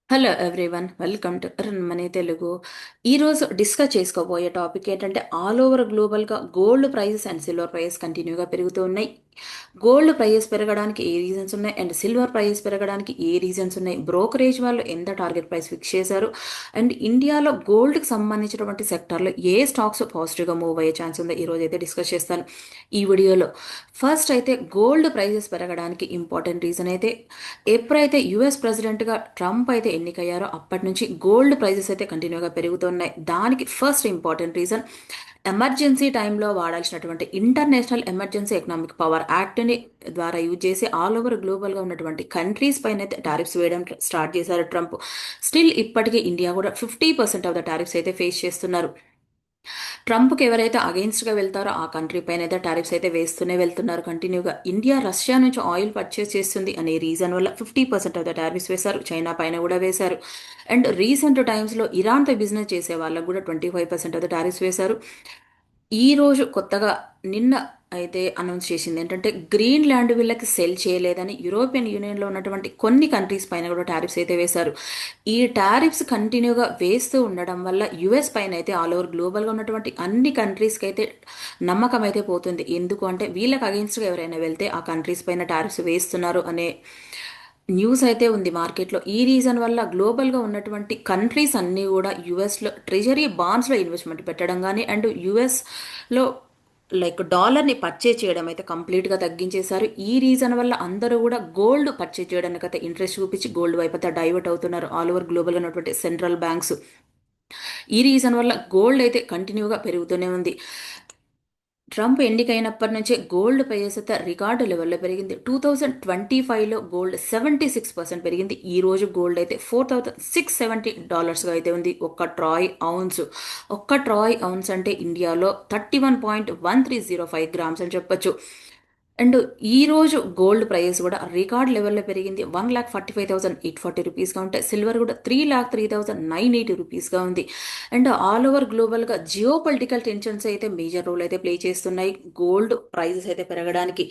Hello everyone, welcome to money Telugu. ఈరోజు discuss చేసుకోబోయే topic ఏంటంటే ఆల్ ఓవర్ గ్లోబల్గా gold prices and silver prices కంటిన్యూగా పెరుగుతూ ఉన్నాయి. గోల్డ్ ప్రైజెస్ పెరగడానికి ఏ రీజన్స్ ఉన్నాయి అండ్ సిల్వర్ ప్రైజెస్ పెరగడానికి ఏ రీజన్స్ ఉన్నాయి, బ్రోకరేజ్ వాళ్ళు ఎంత టార్గెట్ ప్రైస్ ఫిక్స్ చేశారు, అండ్ ఇండియాలో గోల్డ్కి సంబంధించినటువంటి సెక్టార్లో ఏ స్టాక్స్ పాజిటివ్గా మూవ్ అయ్యే ఛాన్స్ ఉందో ఈరోజు అయితే డిస్కస్ చేస్తాను ఈ వీడియోలో. ఫస్ట్ అయితే గోల్డ్ ప్రైజెస్ పెరగడానికి ఇంపార్టెంట్ రీజన్ అయితే ఎప్పుడైతే యుఎస్ ప్రెసిడెంట్గా ట్రంప్ అయితే ఎన్నికయ్యారో అప్పటి నుంచి గోల్డ్ ప్రైజెస్ అయితే కంటిన్యూగా పెరుగుతున్నాయి. దానికి ఫస్ట్ ఇంపార్టెంట్ రీజన్ ఎమర్జెన్సీ టైంలో వాడాల్సినటువంటి ఇంటర్నేషనల్ ఎమర్జెన్సీ ఎకనామిక్ పవర్ యాక్ట్ని ద్వారా యూజ్ చేసి ఆల్ ఓవర్ గ్లోబల్గా ఉన్నటువంటి కంట్రీస్ పైన అయితే టారిఫ్స్ వేయడం స్టార్ట్ చేశారు ట్రంప్. స్టిల్ ఇప్పటికీ ఇండియా కూడా 50% ఆఫ్ ద టారిఫ్స్ అయితే ఫేస్ చేస్తున్నారు. ట్రంప్కి ఎవరైతే అగెయిన్స్ట్గా వెళ్తారో ఆ కంట్రీ పైన అయితే టారిఫ్స్ అయితే వేస్తూనే వెళ్తున్నారు కంటిన్యూగా. ఇండియా రష్యా నుంచి ఆయిల్ పర్చేస్ చేస్తుంది అనే రీజన్ వల్ల 50% ఆఫ్ ద టారిఫ్స్ వేశారు. చైనా పైన కూడా వేశారు. అండ్ రీసెంట్ టైమ్స్లో ఇరాన్తో బిజినెస్ చేసే వాళ్ళకు కూడా 25% ఆఫ్ ద టారిఫ్స్ వేశారు. ఈ రోజు కొత్తగా నిన్న అయితే అనౌన్స్ చేసింది ఏంటంటే గ్రీన్లాండ్ వీళ్ళకి సెల్ చేయలేదని యూరోపియన్ యూనియన్లో ఉన్నటువంటి కొన్ని కంట్రీస్ పైన కూడా టారిఫ్స్ అయితే వేశారు. ఈ టారిఫ్స్ కంటిన్యూగా వేస్తూ ఉండడం వల్ల యుఎస్ పైన అయితే ఆల్ ఓవర్ గ్లోబల్గా ఉన్నటువంటి అన్ని కంట్రీస్కి అయితే నమ్మకం అయితే పోతుంది. ఎందుకు అంటే వీళ్ళకి అగెన్స్ట్గా ఎవరైనా వెళ్తే ఆ కంట్రీస్ పైన టారిఫ్స్ వేస్తున్నారు అనే న్యూస్ అయితే ఉంది మార్కెట్లో. ఈ రీజన్ వల్ల గ్లోబల్గా ఉన్నటువంటి కంట్రీస్ అన్నీ కూడా యుఎస్లో ట్రెజరీ బాండ్స్లో ఇన్వెస్ట్మెంట్ పెట్టడం కానీ అండ్ యుఎస్లో డాలర్ని పర్చేజ్ చేయడం అయితే కంప్లీట్గా తగ్గించేశారు. ఈ రీజన్ వల్ల అందరూ కూడా గోల్డ్ పర్చేజ్ చేయడానికి అయితే ఇంట్రెస్ట్ చూపించి గోల్డ్ వైపు అయితే డైవర్ట్ అవుతున్నారు ఆల్ ఓవర్ గ్లోబల్గా ఉన్నటువంటి సెంట్రల్ బ్యాంక్స్. ఈ రీజన్ వల్ల గోల్డ్ అయితే కంటిన్యూగా పెరుగుతూనే ఉంది. ట్రంప్ ఎన్నికైనప్పటి నుంచే గోల్డ్ ప్రైజెస్ అయితే రికార్డు లెవెల్లో పెరిగింది. 2025లో గోల్డ్ 76% పెరిగింది. ఈ రోజు గోల్డ్ అయితే $4,670గా అయితే ఉంది ఒక్క ట్రాయ్ ఔన్స్ అంటే ఇండియాలో 31.1305 గ్రామ్స్ అని చెప్పొచ్చు. అండ్ ఈ రోజు గోల్డ్ ప్రైస్ కూడా రికార్డ్ లెవెల్లో పెరిగింది. 1,45,840 రూపీస్గా ఉంటే సిల్వర్ కూడా 3,03,980 రూపీస్గా ఉంది. అండ్ ఆల్ ఓవర్ గ్లోబల్గా జియో పొలిటికల్ టెన్షన్స్ అయితే మేజర్ రోల్ అయితే ప్లే చేస్తున్నాయి గోల్డ్ ప్రైజెస్ అయితే పెరగడానికి.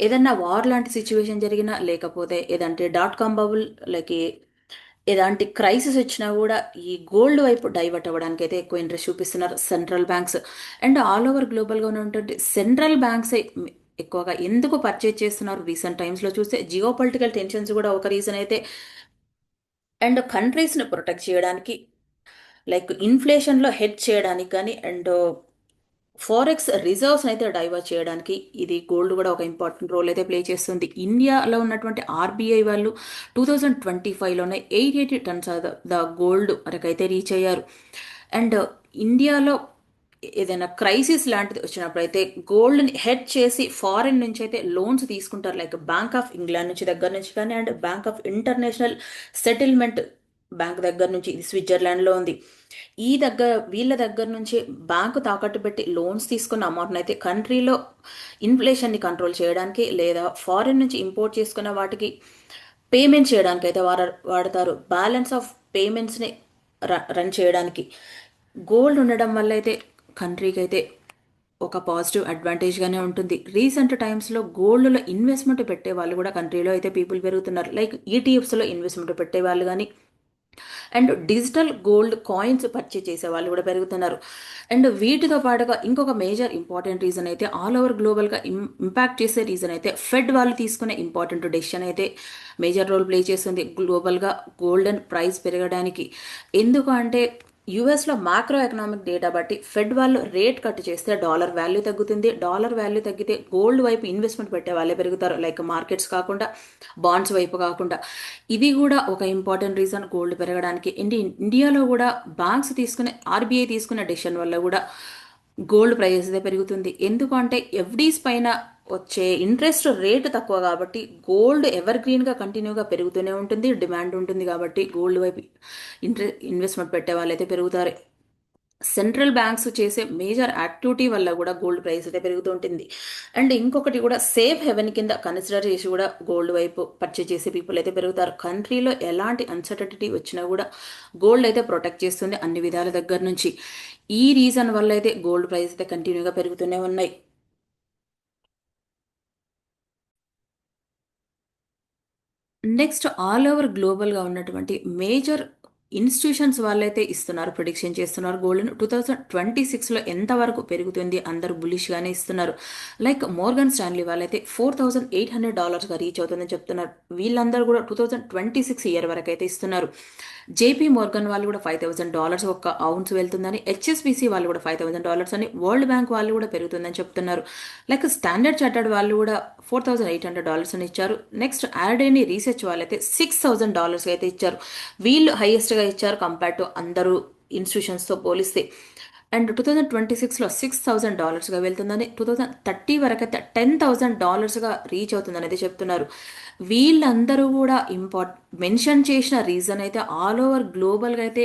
ఏదన్నా వార్ లాంటి సిచ్యువేషన్ జరిగినా లేకపోతే ఏదంటే .com బబుల్ లైక్ ఎలాంటి క్రైసిస్ వచ్చినా కూడా ఈ గోల్డ్ వైపు డైవర్ట్ అవ్వడానికి అయితే ఎక్కువ ఇంట్రెస్ట్ చూపిస్తున్నారు central banks. And all over గ్లోబల్గా ఉన్నటువంటి సెంట్రల్ బ్యాంక్స్ ఎక్కువగా ఎందుకు పర్చేజ్ చేస్తున్నారు రీసెంట్ టైమ్స్లో చూస్తే జియో పొలిటికల్ టెన్షన్స్ కూడా ఒక రీజన్ అయితే. అండ్ కంట్రీస్ని ప్రొటెక్ట్ చేయడానికి ఇన్ఫ్లేషన్లో హెడ్ చేయడానికి కానీ అండ్ ఫారెక్స్ రిజర్వ్స్ అయితే డైవర్ట్ చేయడానికి ఇది గోల్డ్ కూడా ఒక ఇంపార్టెంట్ రోల్ అయితే ప్లే చేస్తుంది. ఇండియాలో ఉన్నటువంటి ఆర్బీఐ వాళ్ళు 2025లోనే 880 టన్స్ ద గోల్డ్ వరకైతే రీచ్ అయ్యారు. అండ్ ఇండియాలో ఏదైనా క్రైసిస్ లాంటిది వచ్చినప్పుడు అయితే గోల్డ్ని హెడ్ చేసి ఫారిన్ నుంచి అయితే లోన్స్ తీసుకుంటారు. బ్యాంక్ ఆఫ్ ఇంగ్లాండ్ నుంచి దగ్గర నుంచి కానీ and bank of international settlement bank దగ్గర నుంచి, ఇది స్విట్జర్లాండ్లో ఉంది. వీళ్ళ దగ్గర నుంచి బ్యాంకు తాకట్టు పెట్టి లోన్స్ తీసుకున్న అమౌంట్ని అయితే కంట్రీలో ఇన్ఫ్లేషన్ని కంట్రోల్ చేయడానికి లేదా ఫారిన్ నుంచి ఇంపోర్ట్ చేసుకున్న వాటికి పేమెంట్ చేయడానికి అయితే వాడతారు. బ్యాలెన్స్ ఆఫ్ పేమెంట్స్ని రన్ చేయడానికి గోల్డ్ ఉండడం వల్ల అయితే కంట్రీకి అయితే ఒక పాజిటివ్ అడ్వాంటేజ్గానే ఉంటుంది. రీసెంట్ టైమ్స్లో గోల్డ్లో ఇన్వెస్ట్మెంట్ పెట్టే వాళ్ళు కూడా కంట్రీలో అయితే పీపుల్ పెరుగుతున్నారు. ఈటీఎఫ్స్లో ఇన్వెస్ట్మెంట్ పెట్టే వాళ్ళు కానీ and digital gold coins purchase చేసే వాళ్ళు కూడా పెరుగుతున్నారు. అండ్ వీటితో పాటుగా ఇంకొక మేజర్ ఇంపార్టెంట్ రీజన్ అయితే ఆల్ ఓవర్ గ్లోబల్గా ఇంపాక్ట్ చేసే రీజన్ అయితే ఫెడ్ వాళ్ళు తీసుకునే ఇంపార్టెంట్ డెసిషన్ అయితే మేజర్ రోల్ ప్లే చేస్తుంది గ్లోబల్గా గోల్డెన్ ప్రైస్ పెరగడానికి. ఎందుకు అంటే యుఎస్లో మ్యాక్రో ఎకనామిక్ డేటా బట్టి ఫెడ్ వాళ్ళు రేట్ కట్ చేస్తే డాలర్ వాల్యూ తగ్గుతుంది. డాలర్ వాల్యూ తగ్గితే గోల్డ్ వైపు ఇన్వెస్ట్మెంట్ పెట్టే వాళ్ళే పెరుగుతారు. మార్కెట్స్ కాకుండా బాండ్స్ వైపు కాకుండా. ఇది కూడా ఒక ఇంపార్టెంట్ రీజన్ గోల్డ్ పెరగడానికి. ఇండియాలో కూడా బ్యాంక్స్ తీసుకునే ఆర్బీఐ తీసుకునే డెసిషన్ వల్ల కూడా గోల్డ్ ప్రైస్ అయితే పెరుగుతుంది. ఎందుకంటే ఎఫ్డీస్ పైన వచ్చే ఇంట్రెస్ట్ రేట్ తక్కువ కాబట్టి గోల్డ్ ఎవర్ గ్రీన్గా కంటిన్యూగా పెరుగుతూనే ఉంటుంది, డిమాండ్ ఉంటుంది కాబట్టి గోల్డ్ వైపు ఇన్వెస్ట్మెంట్ పెట్టే వాళ్ళైతే పెరుగుతారు. సెంట్రల్ బ్యాంక్స్ చేసే మేజర్ యాక్టివిటీ వల్ల కూడా గోల్డ్ ప్రైస్ అయితే పెరుగుతుంటుంది. అండ్ ఇంకొకటి కూడా సేఫ్ హెవెన్ కింద కన్సిడర్ చేసి కూడా గోల్డ్ వైపు పర్చేజ్ చేసే పీపుల్ అయితే పెరుగుతారు. కంట్రీలో ఎలాంటి అన్సర్టనిటీ వచ్చినా కూడా గోల్డ్ అయితే ప్రొటెక్ట్ చేస్తుంది అన్ని విధాల దగ్గర నుంచి. ఈ రీజన్ వల్ల అయితే గోల్డ్ ప్రైస్ అయితే కంటిన్యూగా పెరుగుతూనే ఉన్నాయి. నెక్స్ట్ ఆల్ ఓవర్ గ్లోబల్గా ఉన్నటువంటి మేజర్ ఇన్స్టిట్యూషన్స్ వాళ్ళైతే ఇస్తున్నారు, ప్రిడిక్షన్ చేస్తున్నారు గోల్డ్ను 2026లో ఎంతవరకు పెరుగుతుంది, అందరూ బులిష్గానే ఇస్తున్నారు. లైక్ మోర్గన్ స్టాన్లీ వాళ్ళైతే $4,800గా రీచ్ అవుతుందని చెప్తున్నారు. వీళ్ళందరూ కూడా 2026 ఇయర్ వరకు అయితే ఇస్తున్నారు. జేపీ మోర్గన్ వాళ్ళు కూడా $5,000 ఒక్క ఔన్స్ వెళ్తుందని, హెచ్ఎస్బిసి వాళ్ళు కూడా $5,000 అని, వరల్డ్ బ్యాంక్ వాళ్ళు కూడా పెరుగుతుందని చెప్తున్నారు. లైక్ స్టాండర్డ్ చార్టర్డ్ వాళ్ళు కూడా $4,800 అని ఇచ్చారు. నెక్స్ట్ ఆర్డేని రీసెర్చ్ వాళ్ళైతే $6,000 అయితే ఇచ్చారు. వీళ్ళు హైయెస్ట్గా ఇచ్చారు కంపేర్ టు అందరూ ఇన్స్టిట్యూషన్స్తో పోలిస్తే. అండ్ 2026లో $6,000గా వెళ్తుందని, 2030 వరకు అయితే $10,000గా రీచ్ అవుతుందని అయితే చెప్తున్నారు. వీళ్ళందరూ కూడా మెన్షన్ చేసిన రీజన్ అయితే ఆల్ ఓవర్ గ్లోబల్గా అయితే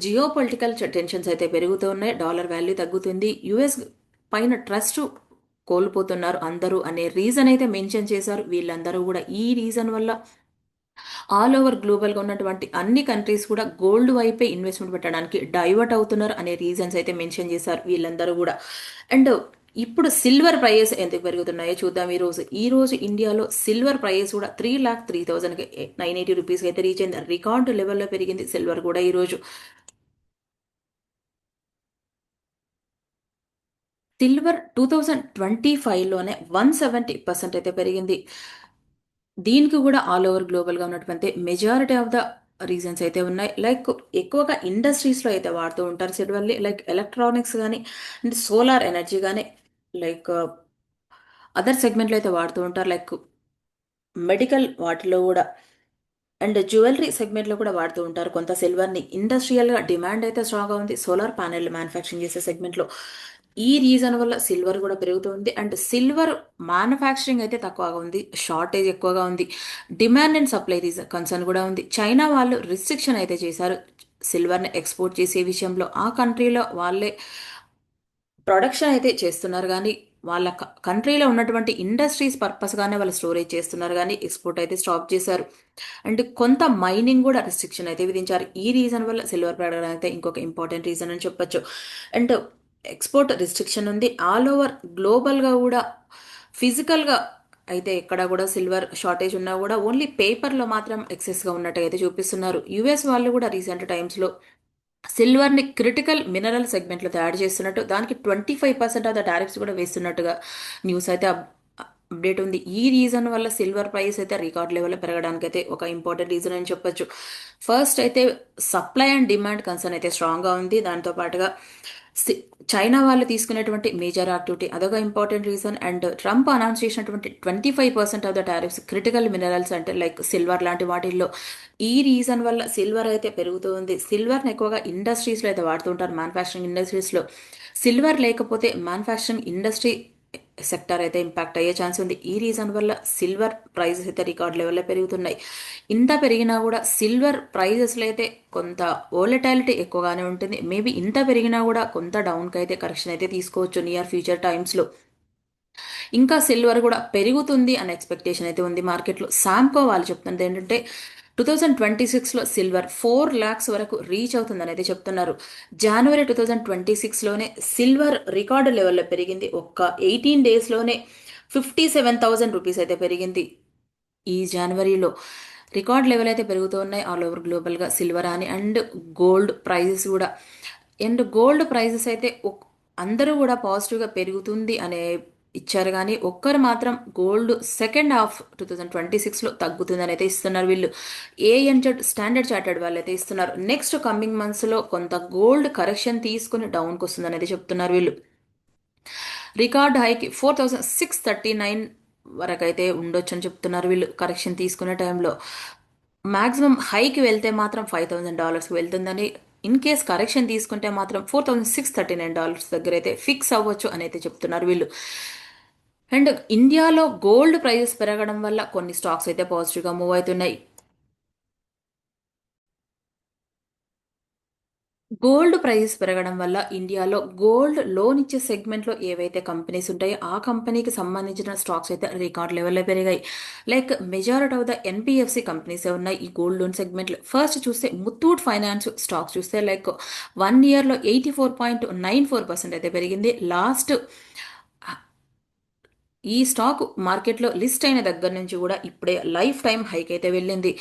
జియో పొలిటికల్ టెన్షన్స్ అయితే పెరుగుతూ ఉన్నాయి, డాలర్ వాల్యూ తగ్గుతుంది, యుఎస్ పైన ట్రస్ట్ కోల్పోతున్నారు అందరూ అనే రీజన్ అయితే మెన్షన్ చేశారు. వీళ్ళందరూ కూడా ఈ రీజన్ వల్ల ఆల్ ఓవర్ గ్లోబల్గా ఉన్నటువంటి అన్ని కంట్రీస్ కూడా గోల్డ్ వైపే ఇన్వెస్ట్మెంట్ పెట్టడానికి డైవర్ట్ అవుతున్నారు అనే రీజన్స్ అయితే మెన్షన్ చేశారు వీళ్ళందరూ కూడా. అండ్ ఇప్పుడు సిల్వర్ ప్రైస్ ఎందుకు పెరుగుతున్నాయో చూద్దాం. ఈ రోజు ఇండియాలో సిల్వర్ ప్రైస్ కూడా 3,03,980 అయితే రీచ్ అయింది. రికార్డు లెవెల్లో పెరిగింది సిల్వర్ కూడా ఈరోజు. సిల్వర్ 2025లోనే 170% అయితే పెరిగింది. దీనికి కూడా ఆల్ ఓవర్ గ్లోబల్గా ఉన్నటువంటి మెజారిటీ ఆఫ్ ద రీజన్స్ అయితే ఉన్నాయి. లైక్ ఎక్కువగా ఇండస్ట్రీస్లో అయితే వాడుతూ ఉంటారు సిల్వర్ని, లైక్ ఎలక్ట్రానిక్స్ కానీ, అండ్ సోలార్ ఎనర్జీ కానీ, లైక్ అదర్ సెగ్మెంట్లో అయితే వాడుతూ ఉంటారు, లైక్ మెడికల్ వాటిలో కూడా, అండ్ జ్యువెలరీ సెగ్మెంట్లో కూడా వాడుతూ ఉంటారు కొంత సిల్వర్ని. ఇండస్ట్రియల్గా డిమాండ్ అయితే స్ట్రాంగ్గా ఉంది సోలార్ ప్యానెల్ మ్యానుఫ్యాక్చరింగ్ చేసే సెగ్మెంట్లో. ఈ రీజన్ వల్ల సిల్వర్ కూడా పెరుగుతుంది. అండ్ సిల్వర్ మ్యానుఫ్యాక్చరింగ్ అయితే తక్కువగా ఉంది, షార్టేజ్ ఎక్కువగా ఉంది, demand and supply reason concern కూడా ఉంది. చైనా వాళ్ళు రిస్ట్రిక్షన్ అయితే చేశారు సిల్వర్ని ఎక్స్పోర్ట్ చేసే విషయంలో. ఆ కంట్రీలో వాళ్ళే ప్రొడక్షన్ అయితే చేస్తున్నారు కానీ వాళ్ళ కంట్రీలో ఉన్నటువంటి ఇండస్ట్రీస్ పర్పస్గానే వాళ్ళు స్టోరేజ్ చేస్తున్నారు కానీ ఎక్స్పోర్ట్ అయితే స్టాప్ చేశారు. అండ్ కొంత మైనింగ్ కూడా రిస్ట్రిక్షన్ అయితే విధించారు. ఈ రీజన్ వల్ల సిల్వర్ పెరగడం అయితే ఇంకొక ఇంపార్టెంట్ రీజన్ అని చెప్పొచ్చు. అండ్ ఎక్స్పోర్ట్ రిస్ట్రిక్షన్ ఉంది ఆల్ ఓవర్ గ్లోబల్గా కూడా. ఫిజికల్గా అయితే ఎక్కడ కూడా సిల్వర్ షార్టేజ్ ఉన్నా కూడా ఓన్లీ పేపర్లో మాత్రం ఎక్సెస్గా ఉన్నట్టుగా అయితే చూపిస్తున్నారు. యుఎస్ వాళ్ళు కూడా రీసెంట్ టైమ్స్లో సిల్వర్ని క్రిటికల్ మినరల్ సెగ్మెంట్లో తయారు చేస్తున్నట్టు, దానికి 25% ఆఫ్ ద టారిఫ్స్ కూడా వేస్తున్నట్టుగా న్యూస్ అయితే అప్డేట్ ఉంది. ఈ రీజన్ వల్ల సిల్వర్ ప్రైస్ అయితే రికార్డ్ లెవెల్లో పెరగడానికి అయితే ఒక ఇంపార్టెంట్ రీజన్ అని చెప్పొచ్చు. ఫస్ట్ అయితే సప్లై అండ్ డిమాండ్ కన్సర్న్ అయితే స్ట్రాంగ్గా ఉంది. దాంతో పాటుగా చైనా వాళ్ళు తీసుకునేటువంటి మేజర్ యాక్టివిటీ అదొక important reason. And Trump announce చేసినటువంటి 25% of the tariffs critical minerals అంటే లైక్ సిల్వర్ లాంటి వాటిల్లో. ఈ రీజన్ వల్ల సిల్వర్ అయితే పెరుగుతూ ఉంది. సిల్వర్ని ఎక్కువగా ఇండస్ట్రీస్లో అయితే వాడుతుంటారు, మ్యానుఫ్యాక్చరింగ్ ఇండస్ట్రీస్లో. సిల్వర్ లేకపోతే మ్యానుఫ్యాక్చరింగ్ ఇండస్ట్రీ సెక్టర్ అయితే ఇంపాక్ట్ అయ్యే ఛాన్స్ ఉంది. ఈ రీజన్ వల్ల సిల్వర్ ప్రైజెస్ అయితే రికార్డ్ లెవెల్లో పెరుగుతున్నాయి. ఇంత పెరిగినా కూడా సిల్వర్ ప్రైజెస్లో అయితే కొంత వోలటాలిటీ ఎక్కువగానే ఉంటుంది. మేబీ ఇంత పెరిగినా కూడా కొంత డౌన్కి అయితే కరెక్షన్ అయితే తీసుకోవచ్చు నియర్ ఫ్యూచర్ టైమ్స్లో. ఇంకా సిల్వర్ కూడా పెరుగుతుంది అనే ఎక్స్పెక్టేషన్ అయితే ఉంది మార్కెట్లో. సామ్కో వాళ్ళు చెప్తున్నది ఏంటంటే 2026లో సిల్వర్ 4 lakhs వరకు రీచ్ అవుతుందని అయితే చెప్తున్నారు. జనవరి 2026లోనే సిల్వర్ రికార్డు లెవెల్లో పెరిగింది. ఒక్క 18 డేస్లోనే 57,000 రూపీస్ అయితే పెరిగింది. ఈ జనవరిలో రికార్డ్ లెవెల్ అయితే పెరుగుతూ ఉన్నాయి ఆల్ ఓవర్ గ్లోబల్గా సిల్వర్ అని. అండ్ గోల్డ్ ప్రైజెస్ కూడా. అండ్ గోల్డ్ ప్రైజెస్ అయితే అందరూ కూడా పాజిటివ్గా పెరుగుతుంది అనే ఇచ్చారు కానీ ఒక్కరు మాత్రం గోల్డ్ సెకండ్ హాఫ్ 2026లో తగ్గుతుందని అయితే ఇస్తున్నారు వీళ్ళు. ఏఎన్జెడ్ స్టాండర్డ్ చార్టర్డ్ వాళ్ళు అయితే ఇస్తున్నారు. నెక్స్ట్ కమింగ్ మంత్స్లో కొంత గోల్డ్ కరెక్షన్ తీసుకుని డౌన్కి వస్తుందని అయితే చెప్తున్నారు వీళ్ళు. రికార్డ్ హైకి 4,639 వరకు అయితే ఉండొచ్చు అని చెప్తున్నారు వీళ్ళు కరెక్షన్ తీసుకునే టైంలో. మ్యాక్సిమం హైకి వెళ్తే మాత్రం $5,000కి వెళ్తుందని, ఇన్ కేస్ కరెక్షన్ తీసుకుంటే మాత్రం $4,639 దగ్గర అయితే ఫిక్స్ అవ్వచ్చు అని అయితే చెప్తున్నారు వీళ్ళు. అండ్ ఇండియాలో గోల్డ్ ప్రైజెస్ పెరగడం వల్ల కొన్ని స్టాక్స్ అయితే పాజిటివ్గా మూవ్ అవుతున్నాయి. గోల్డ్ ప్రైస్ పెరగడం వల్ల ఇండియాలో గోల్డ్ లోన్ ఇచ్చే సెగ్మెంట్లో ఏవైతే కంపెనీస్ ఉంటాయో ఆ కంపెనీకి సంబంధించిన స్టాక్స్ అయితే రికార్డ్ లెవెల్లో పెరిగాయి. Like majority of the NBFC companies ఉన్నాయి ఈ గోల్డ్ లోన్ సెగ్మెంట్లో. ఫస్ట్ చూస్తే ముత్తూట్ ఫైనాన్స్ స్టాక్స్ చూస్తే లైక్ 1 yearలో 84.94% అయితే పెరిగింది. లాస్ట్ ఈ స్టాక్ మార్కెట్లో లిస్ట్ అయిన దగ్గర నుంచి కూడా ఇప్పుడే లైఫ్ టైం హైక్ అయితే వెళ్ళింది.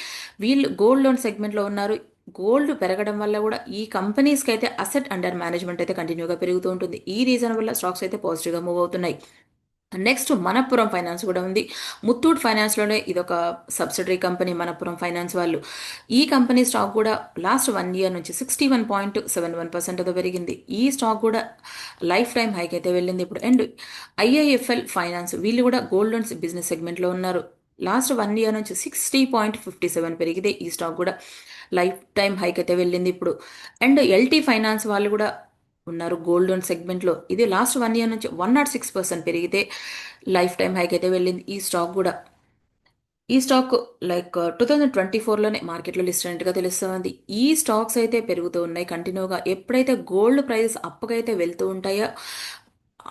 వీళ్ళు గోల్డ్ లోన్ సెగ్మెంట్లో ఉన్నారు. గోల్డ్ పెరగడం వల్ల కూడా ఈ కంపెనీస్కి అయితే అసెట్ అండర్ మేనేజ్మెంట్ అయితే కంటిన్యూగా పెరుగుతూ ఉంటుంది. ఈ రీజన్ వల్ల స్టాక్స్ అయితే పాజిటివ్గా మూవ్ అవుతున్నాయి. నెక్స్ట్ మనప్పురం ఫైనాన్స్ కూడా ఉంది. ముత్తూట్ ఫైనాన్స్లోనే ఇదొక సబ్సిడరీ కంపెనీ మనప్పురం ఫైనాన్స్ వాళ్ళు. ఈ కంపెనీ స్టాక్ కూడా లాస్ట్ 1 ఇయర్ నుంచి 61.71% పెరిగింది. ఈ స్టాక్ కూడా లైఫ్ టైం హైక్ అయితే వెళ్ళింది ఇప్పుడు. అండ్ ఐఐఎఫ్ఎల్ ఫైనాన్స్ వీళ్ళు కూడా గోల్డ్ లోన్స్ బిజినెస్ సెగ్మెంట్లో ఉన్నారు. లాస్ట్ 1 ఇయర్ నుంచి 60.57 పెరిగితే ఈ స్టాక్ కూడా లైఫ్ టైం హైక్ అయితే వెళ్ళింది ఇప్పుడు. అండ్ ఎల్టీ ఫైనాన్స్ వాళ్ళు కూడా ఉన్నారు గోల్డ్ లోన్ సెగ్మెంట్లో. ఇది లాస్ట్ 1 ఇయర్ నుంచి 106% పెరిగితే లైఫ్ టైం హైక్ అయితే వెళ్ళింది ఈ స్టాక్ కూడా. ఈ స్టాక్ 2024లోనే మార్కెట్లో లిస్ట్ అయినట్టుగా తెలుస్తుంది. ఈ స్టాక్స్ అయితే పెరుగుతూ ఉన్నాయి కంటిన్యూగా. ఎప్పుడైతే గోల్డ్ ప్రైస్ అప్పకైతే వెళ్తూ ఉంటాయో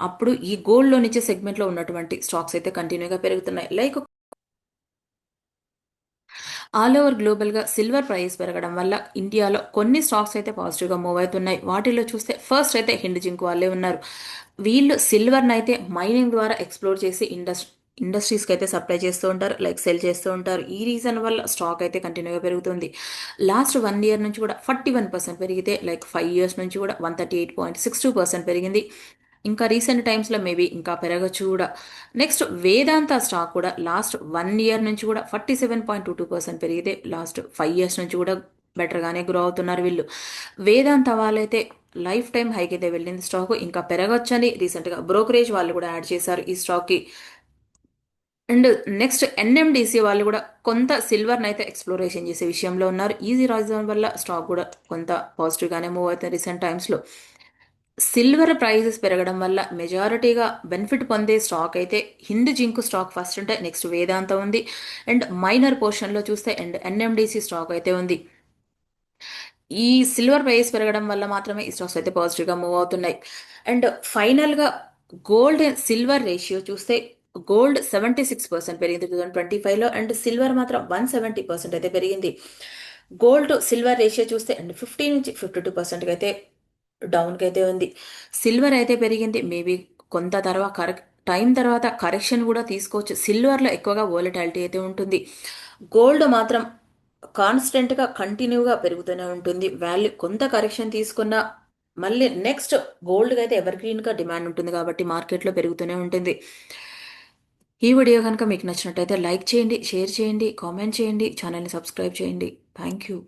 అప్పుడు ఈ గోల్డ్ లోన్ ఇచ్చే సెగ్మెంట్లో ఉన్నటువంటి స్టాక్స్ అయితే కంటిన్యూగా పెరుగుతున్నాయి. లైక్ ఆల్ ఓవర్ గ్లోబల్గా సిల్వర్ ప్రైస్ పెరగడం వల్ల ఇండియాలో కొన్ని స్టాక్స్ అయితే పాజిటివ్గా మూవ్ అవుతున్నాయి. వాటిలో చూస్తే ఫస్ట్ అయితే హిండ్ వాళ్ళే ఉన్నారు. వీళ్ళు సిల్వర్ని అయితే మైనింగ్ ద్వారా ఎక్స్ప్లోర్ చేసి ఇండస్ట్రీస్కి అయితే సప్లై చేస్తూ ఉంటారు, లైక్ సెల్ చేస్తూ ఉంటారు. ఈ రీజన్ వల్ల స్టాక్ అయితే కంటిన్యూగా పెరుగుతుంది. లాస్ట్ 1 ఇయర్ నుంచి కూడా 41% పెరిగితే, లైక్ 5 ఇయర్స్ నుంచి కూడా 138.62% పెరిగింది. ఇంకా రీసెంట్ టైమ్స్లో మేబీ ఇంకా పెరగచ్చు కూడా. నెక్స్ట్ వేదాంత స్టాక్ కూడా లాస్ట్ 1 ఇయర్ నుంచి కూడా 47.22% పెరిగితే, లాస్ట్ 5 ఇయర్స్ నుంచి కూడా బెటర్గానే గ్రో అవుతున్నారు వీళ్ళు. వేదాంత వాళ్ళైతే లైఫ్ టైం హైక్ అయితే వెళ్ళింది స్టాక్, ఇంకా పెరగొచ్చని రీసెంట్గా బ్రోకరేజ్ వాళ్ళు కూడా యాడ్ చేశారు ఈ స్టాక్కి. అండ్ నెక్స్ట్ ఎన్ఎండిసి వాళ్ళు కూడా కొంత సిల్వర్ని అయితే ఎక్స్ప్లోరేషన్ చేసే విషయంలో ఉన్నారు. ఈజీ రీజన్ వల్ల స్టాక్ కూడా కొంత పాజిటివ్గానే మూవ్ అవుతుంది రీసెంట్ టైమ్స్లో. సిల్వర్ ప్రైజెస్ పెరగడం వల్ల మెజారిటీగా బెనిఫిట్ పొందే స్టాక్ అయితే హింద్ జింక్ స్టాక్ ఫస్ట్ ఉంటే, నెక్స్ట్ వేదాంత ఉంది. అండ్ మైనర్ పోర్షన్లో చూస్తే అండ్ ఎన్ఎండిసి స్టాక్ అయితే ఉంది. ఈ సిల్వర్ ప్రైస్ పెరగడం వల్ల మాత్రమే ఈ స్టాక్స్ అయితే పాజిటివ్గా మూవ్ అవుతున్నాయి. అండ్ ఫైనల్గా గోల్డ్ అండ్ సిల్వర్ రేషియో చూస్తే గోల్డ్ 76% పెరిగింది 2025లో, అండ్ సిల్వర్ మాత్రం 170% అయితే పెరిగింది. గోల్డ్ టు సిల్వర్ రేషియో చూస్తే అండ్ 50 నుంచి 52% అయితే డౌన్కి అయితే ఉంది. సిల్వర్ అయితే పెరిగింది. మేబీ కొంత తర్వాత టైం తర్వాత కరెక్షన్ కూడా తీసుకోవచ్చు. సిల్వర్లో ఎక్కువగా వోలటాలిటీ అయితే ఉంటుంది. గోల్డ్ మాత్రం కాన్స్టెంట్గా కంటిన్యూగా పెరుగుతూనే ఉంటుంది. వాల్యూ కొంత కరెక్షన్ తీసుకున్న మళ్ళీ నెక్స్ట్ గోల్డ్కి అయితే ఎవర్ గ్రీన్గా డిమాండ్ ఉంటుంది కాబట్టి మార్కెట్లో పెరుగుతూనే ఉంటుంది. ఈ వీడియో కనుక మీకు నచ్చినట్టయితే లైక్ చేయండి, షేర్ చేయండి, కామెంట్ చేయండి, ఛానల్ని సబ్స్క్రైబ్ చేయండి. Thank you.